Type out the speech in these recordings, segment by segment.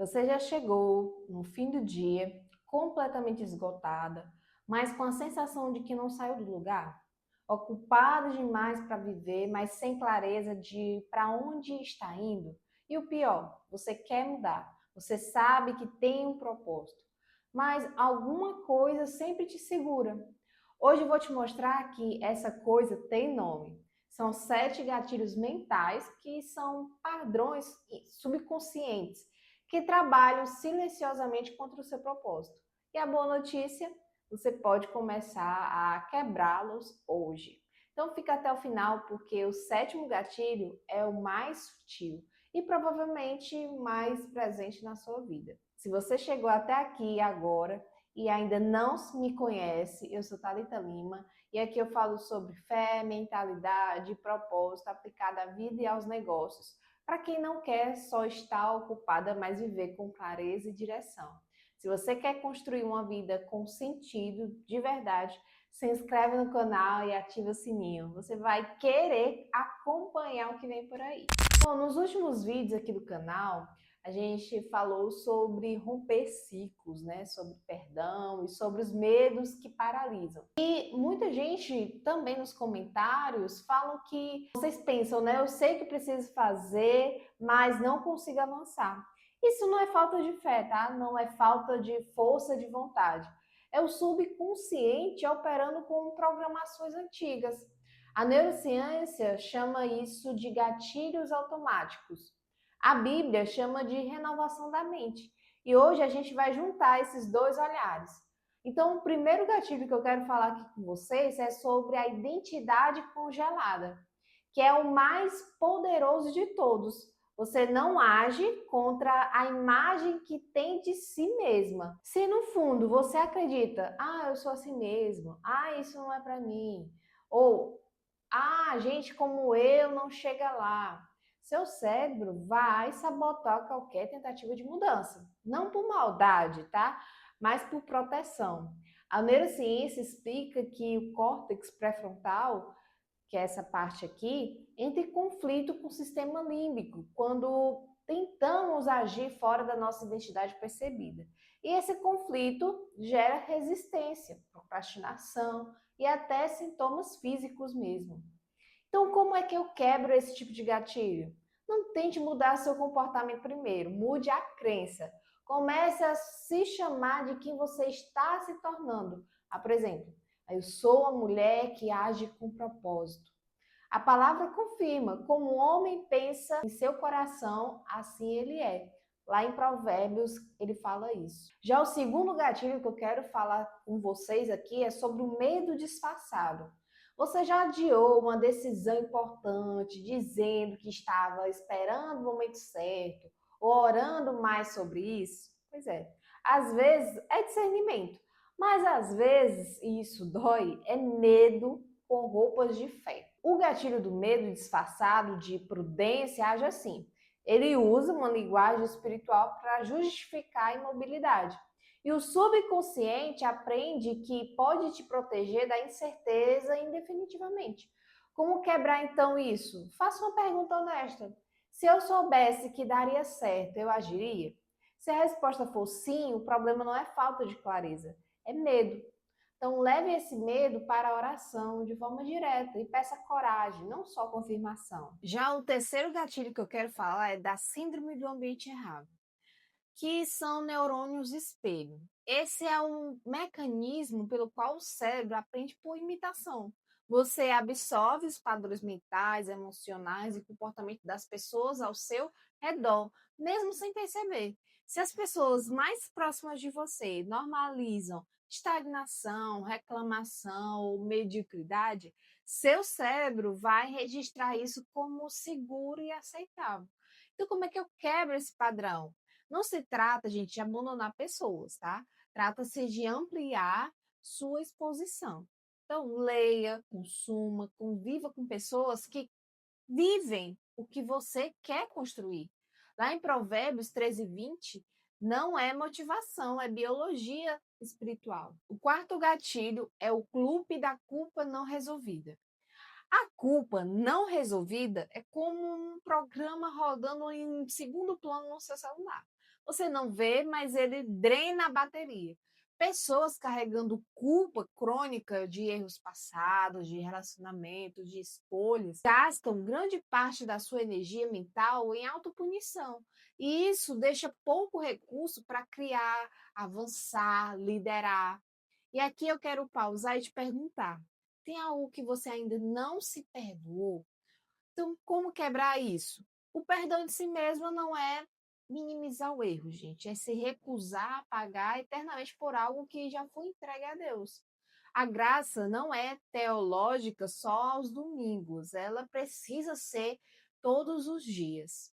Você já chegou no fim do dia completamente esgotada, mas com a sensação de que não saiu do lugar? Ocupada demais para viver, mas sem clareza de para onde está indo? E o pior, você quer mudar, você sabe que tem um propósito, mas alguma coisa sempre te segura. Hoje eu vou te mostrar que essa coisa tem nome. São 7 gatilhos mentais que são padrões subconscientes que trabalham silenciosamente contra o seu propósito. E a boa notícia, você pode começar a quebrá-los hoje. Então fica até o final, porque o sétimo gatilho é o mais sutil e provavelmente mais presente na sua vida. Se você chegou até aqui agora e ainda não me conhece, eu sou Thalita Lima e aqui eu falo sobre fé, mentalidade, propósito aplicado à vida e aos negócios para quem não quer só estar ocupada, mas viver com clareza e direção. Se você quer construir uma vida com sentido de verdade, se inscreve no canal e ativa o sininho. Você vai querer acompanhar o que vem por aí. Bom, nos últimos vídeos aqui do canal, a gente falou sobre romper ciclos, né? Sobre perdão e sobre os medos que paralisam. E muita gente também nos comentários falam que vocês pensam, né? Eu sei que preciso fazer, mas não consigo avançar. Isso não é falta de fé, tá? Não é falta de força de vontade. É o subconsciente operando com programações antigas. A neurociência chama isso de gatilhos automáticos. A Bíblia chama de renovação da mente. E hoje a gente vai juntar esses dois olhares. Então, o primeiro gatilho que eu quero falar aqui com vocês é sobre a identidade congelada, que é o mais poderoso de todos. Você não age contra a imagem que tem de si mesma. Se no fundo você acredita, eu sou assim mesmo, isso não é para mim, ou gente como eu não chega lá, seu cérebro vai sabotar qualquer tentativa de mudança. Não por maldade, tá? Mas por proteção. A neurociência explica que o córtex pré-frontal, que é essa parte aqui, entra em conflito com o sistema límbico, quando tentamos agir fora da nossa identidade percebida. E esse conflito gera resistência, procrastinação e até sintomas físicos mesmo. Então, como é que eu quebro esse tipo de gatilho? Não tente mudar seu comportamento primeiro, mude a crença. Comece a se chamar de quem você está se tornando. Por exemplo, eu sou uma mulher que age com propósito. A palavra confirma, como o homem pensa em seu coração, assim ele é. Lá em Provérbios ele fala isso. Já o segundo gatilho que eu quero falar com vocês aqui é sobre o medo disfarçado. Você já adiou uma decisão importante, dizendo que estava esperando o momento certo, ou orando mais sobre isso? Pois é, às vezes é discernimento, mas às vezes, e isso dói, é medo com roupas de fé. O gatilho do medo disfarçado de prudência age assim. Ele usa uma linguagem espiritual para justificar a imobilidade. E o subconsciente aprende que pode te proteger da incerteza indefinitivamente. Como quebrar então isso? Faça uma pergunta honesta. Se eu soubesse que daria certo, eu agiria? Se a resposta for sim, o problema não é falta de clareza, é medo. Então, leve esse medo para a oração de forma direta e peça coragem, não só confirmação. Já o terceiro gatilho que eu quero falar é da síndrome do ambiente errado, que são neurônios espelho. Esse é um mecanismo pelo qual o cérebro aprende por imitação. Você absorve os padrões mentais, emocionais e comportamento das pessoas ao seu redor, mesmo sem perceber. Se as pessoas mais próximas de você normalizam estagnação, reclamação ou mediocridade, seu cérebro vai registrar isso como seguro e aceitável. Então, como é que eu quebro esse padrão? Não se trata, gente, de abandonar pessoas, tá? Trata-se de ampliar sua exposição. Então, leia, consuma, conviva com pessoas que vivem o que você quer construir. Lá em Provérbios 13:20, não é motivação, é biologia espiritual. O quarto gatilho é o clube da culpa não resolvida. A culpa não resolvida é como um programa rodando em segundo plano no seu celular. Você não vê, mas ele drena a bateria. Pessoas carregando culpa crônica de erros passados, de relacionamentos, de escolhas, gastam grande parte da sua energia mental em autopunição. E isso deixa pouco recurso para criar, avançar, liderar. E aqui eu quero pausar e te perguntar: tem algo que você ainda não se perdoou? Então, como quebrar isso? O perdão de si mesmo não é minimizar o erro, gente, é se recusar a pagar eternamente por algo que já foi entregue a Deus. A graça não é teológica só aos domingos, ela precisa ser todos os dias.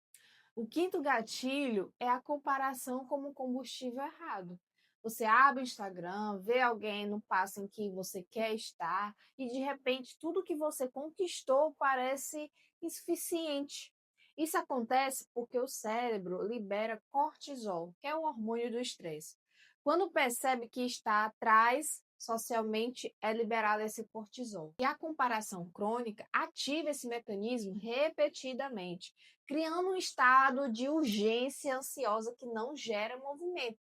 O quinto gatilho é a comparação como combustível errado. Você abre o Instagram, vê alguém no passo em que você quer estar e de repente tudo que você conquistou parece insuficiente. Isso acontece porque o cérebro libera cortisol, que é o hormônio do estresse. Quando percebe que está atrás, socialmente é liberado esse cortisol. E a comparação crônica ativa esse mecanismo repetidamente, criando um estado de urgência ansiosa que não gera movimento.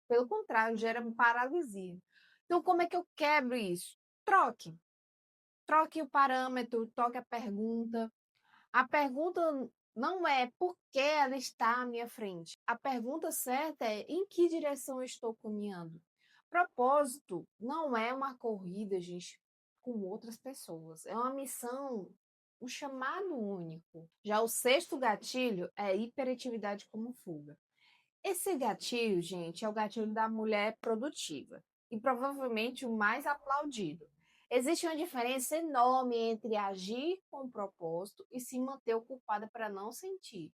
Pelo contrário, gera paralisia. Então, como é que eu quebro isso? Troque. Troque o parâmetro, troque a pergunta. A pergunta não é por que ela está à minha frente. A pergunta certa é em que direção eu estou caminhando. Propósito não é uma corrida, gente, com outras pessoas. É uma missão, um chamado único. Já o sexto gatilho é hiperatividade como fuga. Esse gatilho, gente, é o gatilho da mulher produtiva e provavelmente o mais aplaudido. Existe uma diferença enorme entre agir com propósito e se manter ocupada para não sentir.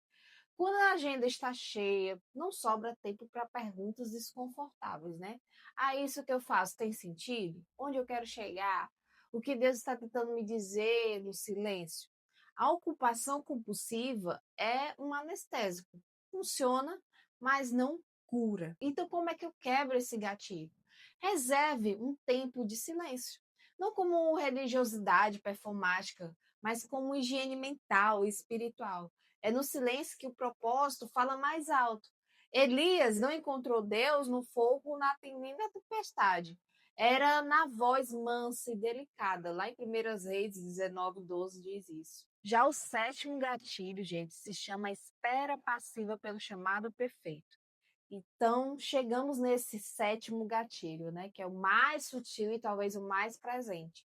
Quando a agenda está cheia, não sobra tempo para perguntas desconfortáveis, né? Ah, isso que eu faço tem sentido? Onde eu quero chegar? O que Deus está tentando me dizer no silêncio? A ocupação compulsiva é um anestésico. Funciona, mas não cura. Então, como é que eu quebro esse gatilho? Reserve um tempo de silêncio. Não como religiosidade performática, mas como higiene mental e espiritual. É no silêncio que o propósito fala mais alto. Elias não encontrou Deus no fogo nem na tempestade. Era na voz mansa e delicada. Lá em 1 Reis 19:12 diz isso. Já o sétimo gatilho, gente, se chama espera passiva pelo chamado perfeito. Então, chegamos nesse sétimo gatilho, né, que é o mais sutil e talvez o mais presente.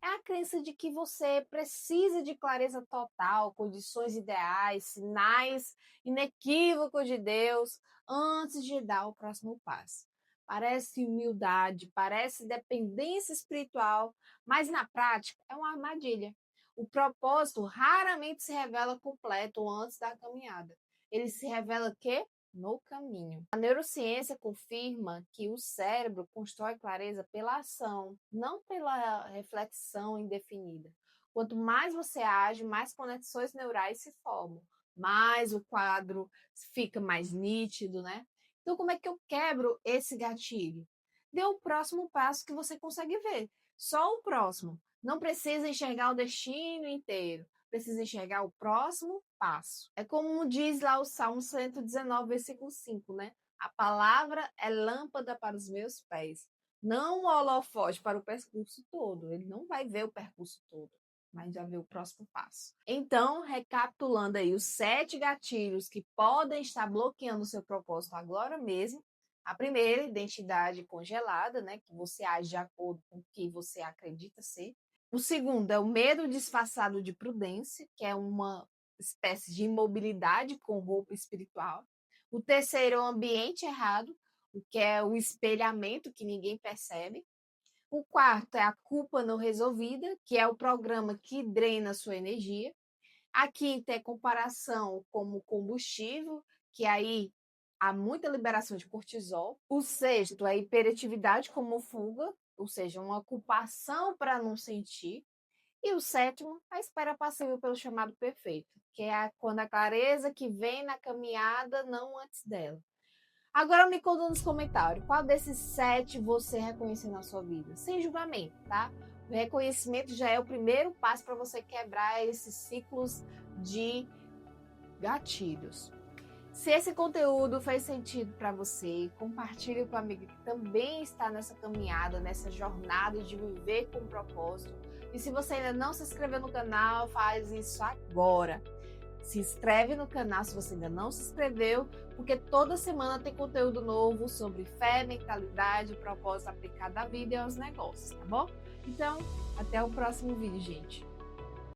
É a crença de que você precisa de clareza total, condições ideais, sinais inequívocos de Deus antes de dar o próximo passo. Parece humildade, parece dependência espiritual, mas na prática é uma armadilha. O propósito raramente se revela completo antes da caminhada. Ele se revela que no caminho. A neurociência confirma que o cérebro constrói clareza pela ação, não pela reflexão indefinida. Quanto mais você age, mais conexões neurais se formam, mais o quadro fica mais nítido, né? Então, como é que eu quebro esse gatilho? Dê o próximo passo que você consegue ver. Só o próximo. Não precisa enxergar o destino inteiro. Precisa enxergar o próximo passo. É como diz lá o Salmo 119, versículo 5, né? A palavra é lâmpada para os meus pés, não o holofote para o percurso todo. Ele não vai ver o percurso todo, mas já vê o próximo passo. Então, recapitulando aí os 7 gatilhos que podem estar bloqueando o seu propósito agora mesmo. A primeira, identidade congelada, né? Que você age de acordo com o que você acredita ser. O segundo é o medo disfarçado de prudência, que é uma espécie de imobilidade com roupa espiritual. O terceiro é o ambiente errado, o que é o espelhamento que ninguém percebe. O quarto é a culpa não resolvida, que é o programa que drena a sua energia. A quinta é comparação como combustível, que aí há muita liberação de cortisol. O sexto é hiperatividade como fuga, ou seja, uma ocupação para não sentir. E o sétimo, a espera passiva pelo chamado perfeito, que é quando a clareza que vem na caminhada, não antes dela. Agora me conta nos comentários, qual desses 7 você reconheceu na sua vida? Sem julgamento, tá? O reconhecimento já é o primeiro passo para você quebrar esses ciclos de gatilhos. Se esse conteúdo fez sentido para você, compartilhe com a amiga que também está nessa caminhada, nessa jornada de viver com propósito. E se você ainda não se inscreveu no canal, faz isso agora. Se inscreve no canal se você ainda não se inscreveu, porque toda semana tem conteúdo novo sobre fé, mentalidade, propósito aplicado à vida e aos negócios, tá bom? Então, até o próximo vídeo, gente.